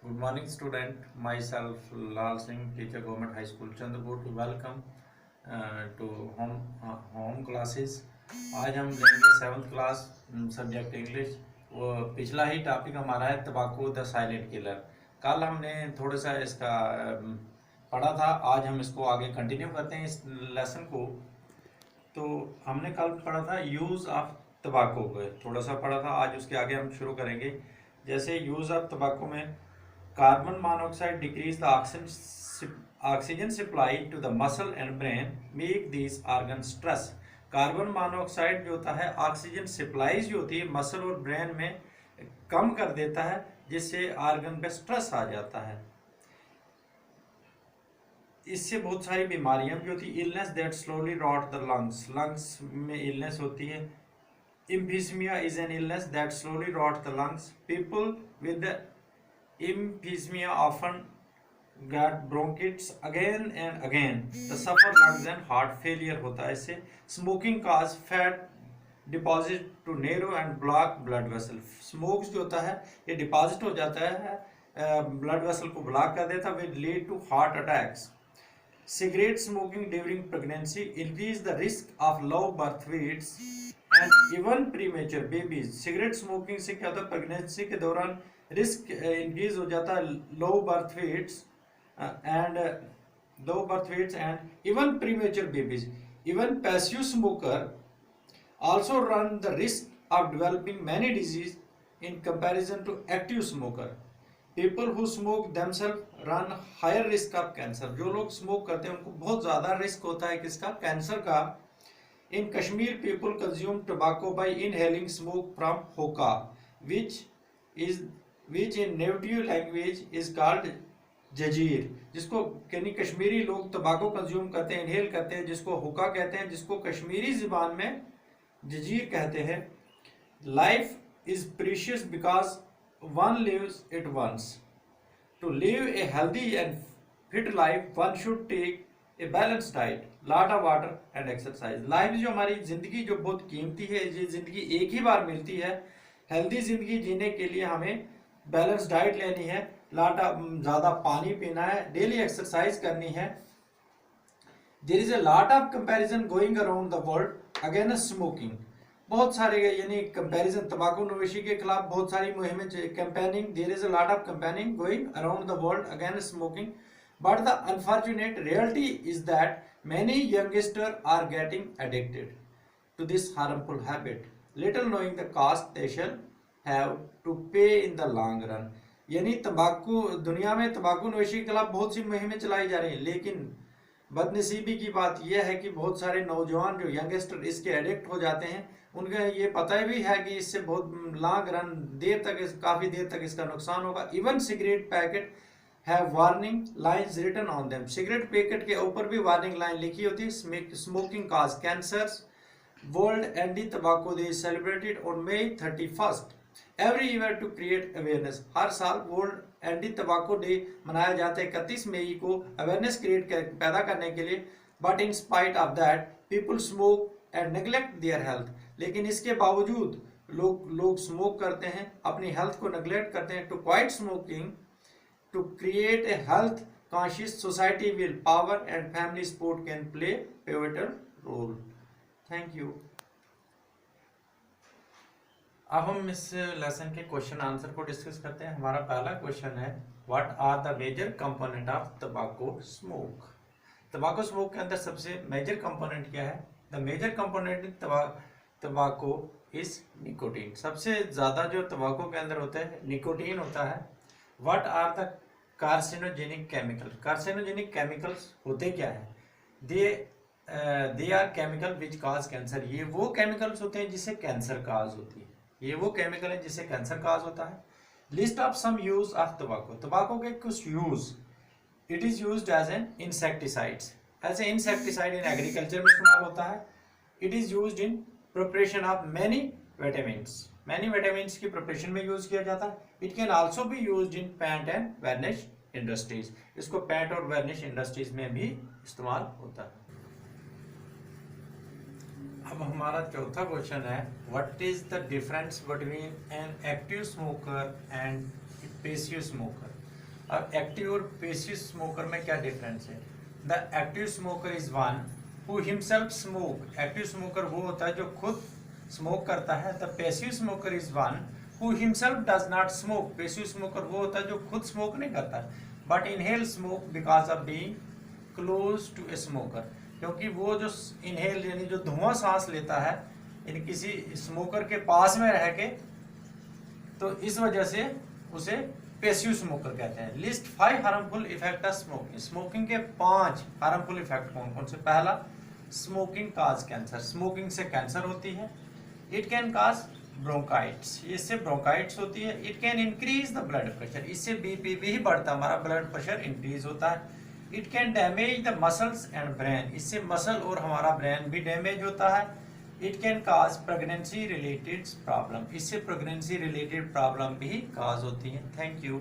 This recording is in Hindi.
Good morning, student. Myself, Lal Singh, teacher, Government High School, Chandrapur. Welcome to home classes. आज हम लेंगे 7th क्लास सब्जेक्ट इंग्लिश। वो पिछला ही टॉपिक हमारा है तंबाकू द साइलेंट किलर। कल हमने थोड़ा सा इसका पढ़ा था। आज हम इसको आगे कंटिन्यू करते हैं इस लेसन को। तो हमने कल पढ़ा था यूज़ ऑफ तंबाकू को, थोड़ा सा पढ़ा था। आज उसके आगे हम शुरू करेंगे। जैसे यूज़ ऑफ तंबाकू में carbon monoxide decrease the oxygen supply to the muscle and brain, make these organs stress. Carbon monoxide जो होता है ऑक्सीजन सप्लाई जो होती है मसल और ब्रेन में कम कर देता है, जिससे ऑर्गन पे स्ट्रेस आ जाता है। इससे बहुत सारी बीमारियां भी होती है। Illness that slowly rot the lungs, lungs में इलनेस होती है। Emphysema is an illness that slowly rot the lungs. People with emphysema often get bronchitis again and again. The suffer lungs and heart failure होता है इससे। Smoking cause fat deposit to narrow and block blood vessel. Smoke जो होता है ये डिपॉजिट हो जाता है ब्लड वेसल को ब्लॉक कर देता है, will lead to heart attacks. Cigarette smoking during pregnancy increase the risk of low birth weights and even premature babies. Cigarette smoking से क्या होता है, प्रेगनेंसी के दौरान रिस्क इंक्रीज हो जाता है, low birth weights and even premature babies. Even passive smoker also run the risk of developing many disease in comparison to active smoker. People who smoke themselves run higher risk of cancer. जो लोग स्मोक करते हैं उनको बहुत ज़्यादा रिस्क होता है किसका, कैंसर का। In Kashmir, people consume tobacco by inhaling smoke from hookah, which in native language is called जजीर, जिसको यानी कश्मीरी लोग तंबाकू कंज्यूम करते हैं, इनहेल करते हैं, जिसको हुक्का कहते हैं, जिसको कश्मीरी ज़बान में जजीर कहते हैं। Life is precious because one lives it once. To live a healthy and fit life one should take a balance diet, lot of water and exercise. Life जो हमारी ज़िंदगी जो बहुत कीमती है, ये ज़िंदगी एक ही बार मिलती है। हेल्दी ज़िंदगी जीने के लिए हमें बैलेंस डाइट लेनी है, ज़्यादा पानी पीना है, डेली एक्सरसाइज करनी है। There is a lot of comparison going around the world against smoking. बहुत सारे यानी कंपैरिजन, तंबाकू नोशी के खिलाफ बहुत सारी मुहिमें, campaigning, there is a lot of campaigning going around the world against smoking, but the unfortunate reality is that many youngsters are getting addicted to this harmful habit, little knowing the cost they shall have to pay in the long run. यानी तंबाकू, दुनिया में तंबाकू नोशी के खिलाफ बहुत सी मुहिमें चलाई जा रही हैं, लेकिन बदनसीबी की बात यह है कि बहुत सारे नौजवान जो यंगस्टर इसके एडिक्ट हो जाते हैं, उनका ये पता भी है कि इससे बहुत लॉन्ग रन देर तक, काफ़ी देर तक इसका नुकसान होगा। Even cigarette packet have warning lines written on them. Cigarette packet के ऊपर भी वार्निंग लाइन लिखी होती है। Smoking cause cancers. World anti tambaku day celebrated on May 31st every year to create awareness. हर साल वर्ल्ड एंटी तंबाकू डे मनाया जाता है 31 मई को, अवेयरनेस पैदा करने के लिए। But in spite of that people smoke and neglect their health. लेकिन इसके बावजूद लोग स्मोक करते हैं, अपनी हेल्थ को नेग्लेक्ट करते हैं। To quit smoking to create a health conscious society will power and family support can play pivotal role. Thank you. अब हम इस लेसन के क्वेश्चन आंसर को डिस्कस करते हैं। हमारा पहला क्वेश्चन है, what are the major component of tobacco smoke. तंबाकू स्मोक के अंदर सबसे मेजर कंपोनेंट क्या है? द मेजर कंपोनेंट इन तंबाकू इज निकोटीन। सबसे ज़्यादा जो तंबाकू के अंदर होता है निकोटीन होता है। What are the carcinogenic chemical. Carcinogenic chemicals होते क्या है? They are chemical which cause cancer. ये वो केमिकल्स होते हैं जिससे कैंसर काज होती है। ये वो केमिकल है जिससे कैंसर काज होता है। List of some use of तंबाकू। तंबाकू के कुछ use. It is used as an insecticides. As a insecticide in agriculture में इस्तेमाल होता है। It is used in preparation of many vitamins. Many vitamins की प्रिपरेशन में यूज किया जाता है। It can also be used in paint and varnish industries. इसको पेंट और वर्निश इंडस्ट्रीज में भी इस्तेमाल होता है। अब हमारा चौथा क्वेश्चन है, what is the difference between an active smoker and passive smoker. अब एक्टिव और पैसिव स्मोकर में क्या डिफरेंस है? The active smoker is one who himself smoke. Active smoker वो होता है जो खुद स्मोक करता है। The passive smoker is one who himself does not smoke. Passive smoker वो होता है जो खुद स्मोक नहीं करता but inhale smoke because of being close to A smoker. क्योंकि वो जो इनहेल यानी जो धुआं सांस लेता है इन किसी स्मोकर के पास में रह के, तो इस वजह से उसे पैसिव स्मोकर कहते हैं। List 5 harmful effect of smoking. Smoking के 5 हार्मफुल इफेक्ट कौन कौन से? पहला, स्मोकिंग काज कैंसर। स्मोकिंग से कैंसर होती है। इट कैन काज ब्रोंकाइट्स, इससे ब्रोंकाइट्स होती है। It can increase the blood pressure, इससे बीपी भी बढ़ता है, हमारा ब्लड प्रेशर इंक्रीज होता है। It can damage the muscles and brain, इससे मसल और हमारा ब्रेन भी डैमेज होता है। It can cause pregnancy related problem, इससे प्रेगनेंसी रिलेटेड प्रॉब्लम भी काज होती है। Thank you.